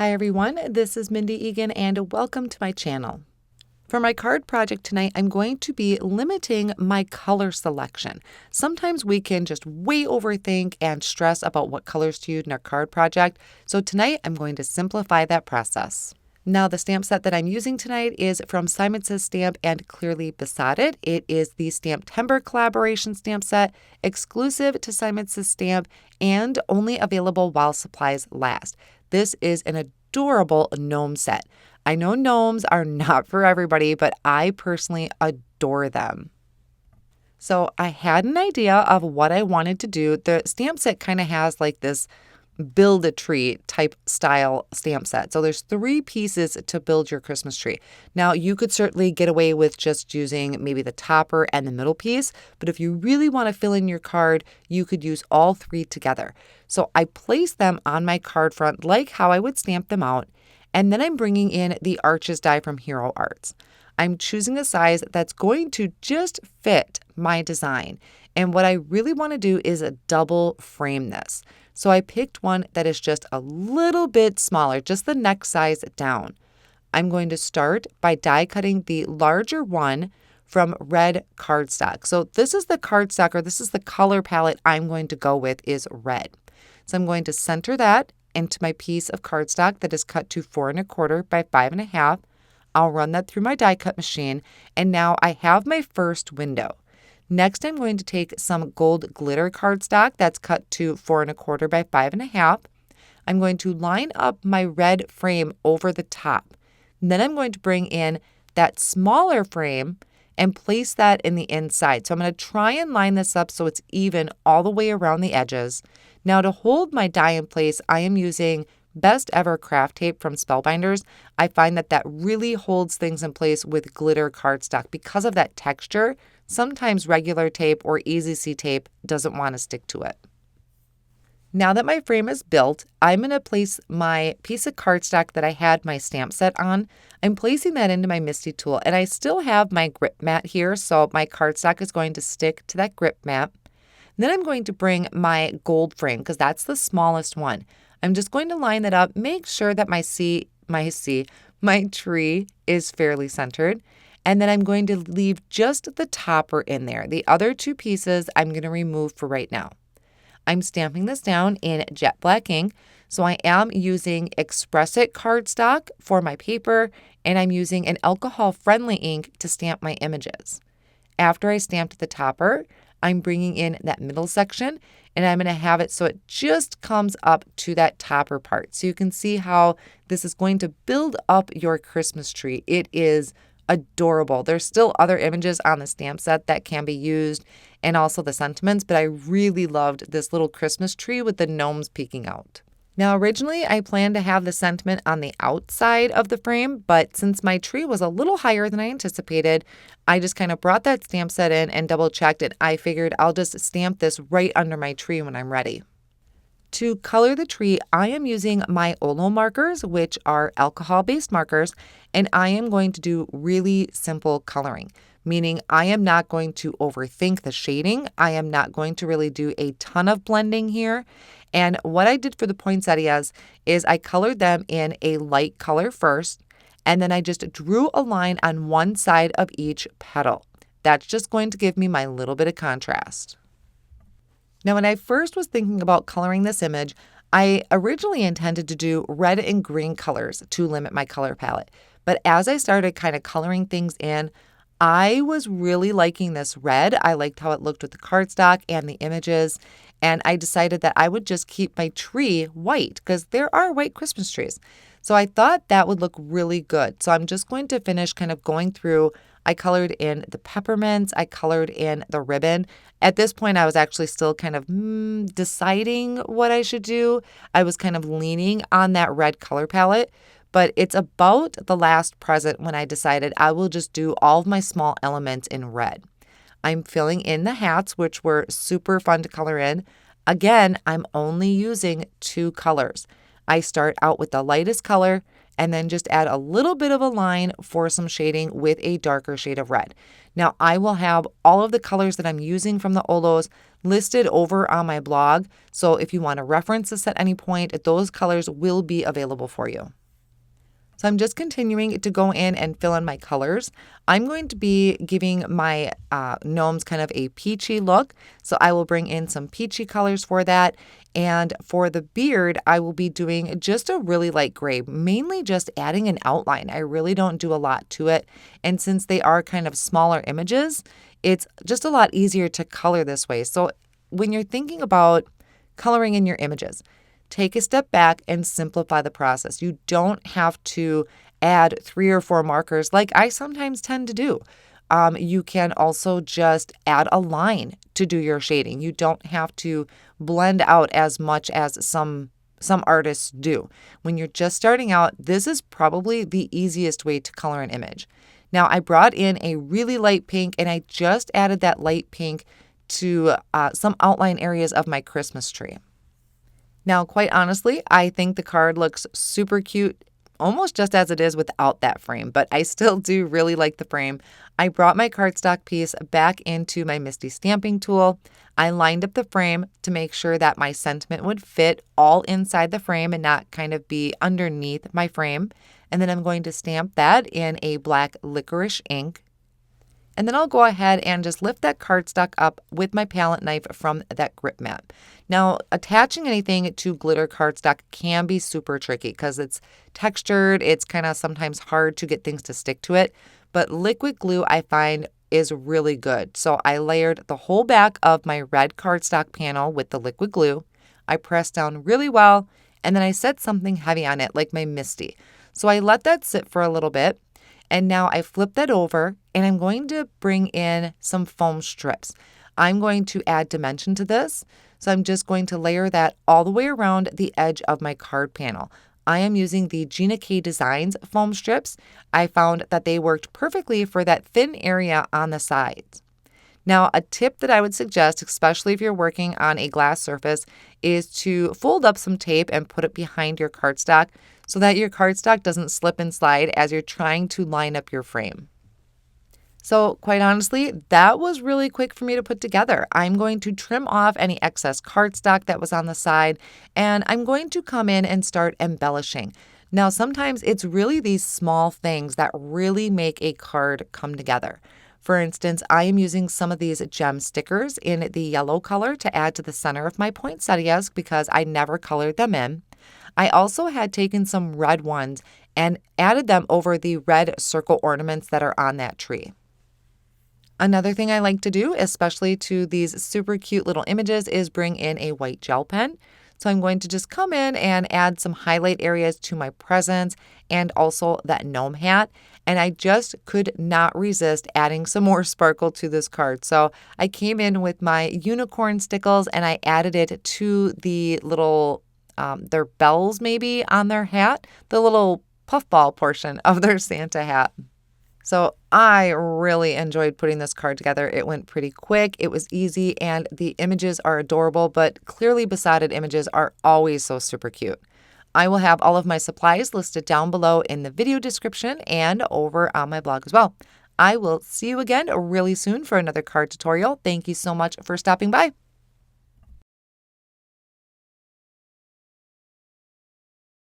Hi everyone, this is Mindy Eggen and welcome to my channel. For my card project tonight, I'm going to be limiting my color selection. Sometimes we can just way overthink and stress about what colors to use in our card project, so tonight I'm going to simplify that process. Now the stamp set that I'm using tonight is from Simon Says Stamp and Clearly Besotted. It is the STAMPtember collaboration stamp set, exclusive to Simon Says Stamp and only available while supplies last. This is an adorable gnome set. I know gnomes are not for everybody, but I personally adore them. So I had an idea of what I wanted to do. The stamp set kind of has like this build a tree type style stamp set. So there's 3 pieces to build your Christmas tree. Now you could certainly get away with just using maybe the topper and the middle piece, but if you really want to fill in your card, you could use all 3 together. So I place them on my card front like how I would stamp them out, and then I'm bringing in the Arches die from Hero Arts. I'm choosing a size that's going to just fit my design. And what I really want to do is double frame this. So I picked one that is just a little bit smaller, just the next size down. I'm going to start by die cutting the larger one from Red Cardstock. So this is the cardstock, or this is the color palette I'm going to go with, is red. So I'm going to center that into my piece of cardstock that is cut to 4 1/4 by 5 1/2. I'll run that through my die cut machine, and now I have my first window. Next, I'm going to take some gold glitter cardstock that's cut to 4 1/4 by 5 1/2. I'm going to line up my red frame over the top. Then I'm going to bring in that smaller frame and place that in the inside. So I'm going to try and line this up so it's even all the way around the edges. Now to hold my die in place, I am using Best Ever craft tape from Spellbinders. I find that really holds things in place with glitter cardstock because of that texture. Sometimes regular tape or Easy See tape doesn't want to stick to it. Now that my frame is built, I'm going to place my piece of cardstock that I had my stamp set on. I'm placing that into my Misti tool, and I still have my grip mat here, so my cardstock is going to stick to that grip mat. Then I'm going to bring my gold frame because that's the smallest one. I'm just going to line that up, make sure that my tree is fairly centered. And then I'm going to leave just the topper in there. The other 2 pieces I'm going to remove for right now. I'm stamping this down in jet black ink. So I am using Express It cardstock for my paper, and I'm using an alcohol-friendly ink to stamp my images. After I stamped the topper, I'm bringing in that middle section, and I'm going to have it so it just comes up to that topper part. So you can see how this is going to build up your Christmas tree. It is adorable. There's still other images on the stamp set that can be used, and also the sentiments, but I really loved this little Christmas tree with the gnomes peeking out. Now, originally I planned to have the sentiment on the outside of the frame, but since my tree was a little higher than I anticipated, I just kind of brought that stamp set in and double checked it. I figured I'll just stamp this right under my tree when I'm ready. To color the tree, I am using my Olo markers, which are alcohol-based markers, and I am going to do really simple coloring, meaning I am not going to overthink the shading. I am not going to really do a ton of blending here. And what I did for the poinsettias is I colored them in a light color first, and then I just drew a line on one side of each petal. That's just going to give me my little bit of contrast. Now, when I first was thinking about coloring this image, I originally intended to do red and green colors to limit my color palette. But as I started kind of coloring things in, I was really liking this red. I liked how it looked with the cardstock and the images. And I decided that I would just keep my tree white because there are white Christmas trees. So I thought that would look really good. So I'm just going to finish kind of going through. I colored in the peppermints. I colored in the ribbon. At this point, I was actually still kind of deciding what I should do. I was kind of leaning on that red color palette. But it's about the last present when I decided I will just do all of my small elements in red. I'm filling in the hats, which were super fun to color in. Again, I'm only using 2 colors. I start out with the lightest color, and then just add a little bit of a line for some shading with a darker shade of red. Now I will have all of the colors that I'm using from the Olos listed over on my blog. So if you want to reference this at any point, those colors will be available for you. So I'm just continuing to go in and fill in my colors. I'm going to be giving my gnomes kind of a peachy look. So I will bring in some peachy colors for that. And for the beard, I will be doing just a really light gray, mainly just adding an outline. I really don't do a lot to it. And since they are kind of smaller images, it's just a lot easier to color this way. So when you're thinking about coloring in your images, take a step back and simplify the process. You don't have to add 3 or 4 markers like I sometimes tend to do. You can also just add a line to do your shading. You don't have to blend out as much as some artists do. When you're just starting out, this is probably the easiest way to color an image. Now I brought in a really light pink and I just added that light pink to some outline areas of my Christmas tree. Now, quite honestly, I think the card looks super cute, almost just as it is without that frame, but I still do really like the frame. I brought my cardstock piece back into my Misti stamping tool. I lined up the frame to make sure that my sentiment would fit all inside the frame and not kind of be underneath my frame. And then I'm going to stamp that in a black licorice ink. And then I'll go ahead and just lift that cardstock up with my palette knife from that grip mat. Now, attaching anything to glitter cardstock can be super tricky because it's textured. It's kind of sometimes hard to get things to stick to it. But liquid glue, I find, is really good. So I layered the whole back of my red cardstock panel with the liquid glue. I pressed down really well, and then I set something heavy on it, like my Misti. So I let that sit for a little bit. And now I flip that over and I'm going to bring in some foam strips. I'm going to add dimension to this. So I'm just going to layer that all the way around the edge of my card panel. I am using the Gina K Designs foam strips. I found that they worked perfectly for that thin area on the sides. Now, a tip that I would suggest, especially if you're working on a glass surface, is to fold up some tape and put it behind your cardstock so that your cardstock doesn't slip and slide as you're trying to line up your frame. So quite honestly, that was really quick for me to put together. I'm going to trim off any excess cardstock that was on the side, and I'm going to come in and start embellishing. Now, sometimes it's really these small things that really make a card come together. For instance, I am using some of these gem stickers in the yellow color to add to the center of my poinsettias because I never colored them in. I also had taken some red ones and added them over the red circle ornaments that are on that tree. Another thing I like to do, especially to these super cute little images, is bring in a white gel pen. So I'm going to just come in and add some highlight areas to my presents and also that gnome hat. And I just could not resist adding some more sparkle to this card. So I came in with my unicorn stickles and I added it to the little, their bells maybe on their hat, the little puffball portion of their Santa hat. So I really enjoyed putting this card together. It went pretty quick, it was easy, and the images are adorable, but clearly Besotted images are always so super cute. I will have all of my supplies listed down below in the video description and over on my blog as well. I will see you again really soon for another card tutorial. Thank you so much for stopping by.